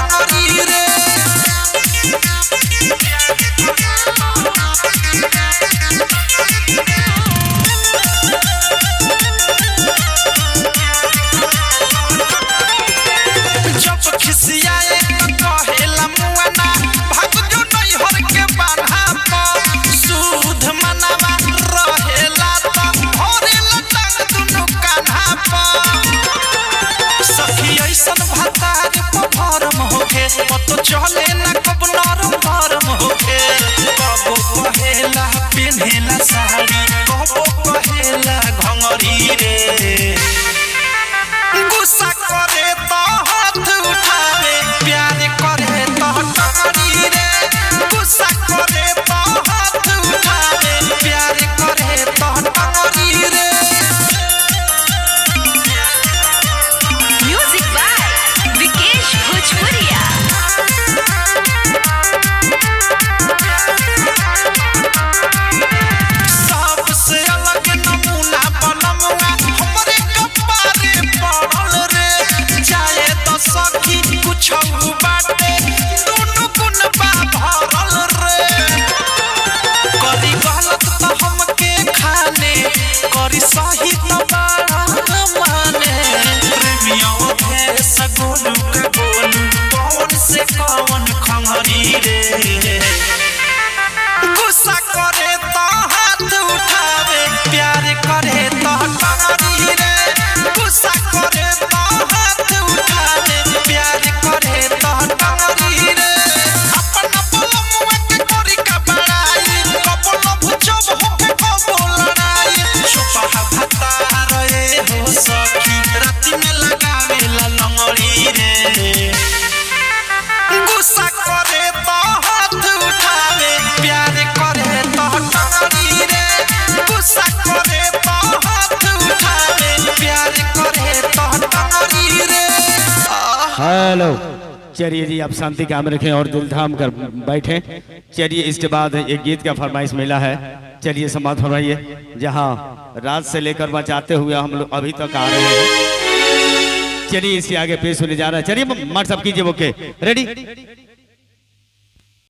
टंगरी रे जब खिसियाए तो कहेला मुआना भाग जो नहीं हर के बारहा पर सुध मनवा रहेला तो भरेला टांग दुनु कान्हा पर सखी ऐसन भातार भरम होके पतो चले ना कब नरम भरम होके कबो कहेला पिन्हेला साड़ी कबो कहेला घंगरी रे गुस्सा करे तो हाथ उठावे प्यार करे तो टंगरी रे गुस्सा करे तो हाथ उठावे प्यार करे तो टंगरी रे म्यूजिक बाय विकेश भोजपुरिया। सबसे अलग नमूना बनमुआ हमरे कपारे पड़ल रे जाए तो सखी कुछ बाटे दोनों गुण बा भरल रे करी गलत तो हमके खाने करी सही तो बड़ा माने प्रेमियों के सगोलू का बोलू कौन से कौन खंगरी रे गुस्सा करे तो हाथ उठावे प्यार करे तो टंगरी रे गुस्सा करे तो हाथ उठावे प्यार करे तो टंगरी रे अपन पलमुआ के करी का बड़ाई कबल भुजब होके कबो लड़ाई छुपा भत्ता रे हो सखी राती में लगावे ला लंगड़ी रे गुस्सा करे तो हाथ उठावे प्यार करे तो टंगरी रे गुस्सा करे तो हाथ उठावे प्यार करे तो टंगरी रे हेलो चलिए जी आप शांति काम रखें और दिल थाम कर बैठें। चलिए इसके बाद एक गीत का फरमाइश मिला है, चलिए समाप्त फरमाइए। जहां रात से लेकर बचाते हुए हम लोग अभी तक आ रहे हैं, चलिए इसके आगे पेश होने जा रहा है। चलिए मर्द सब कीजिए ओके रेडी।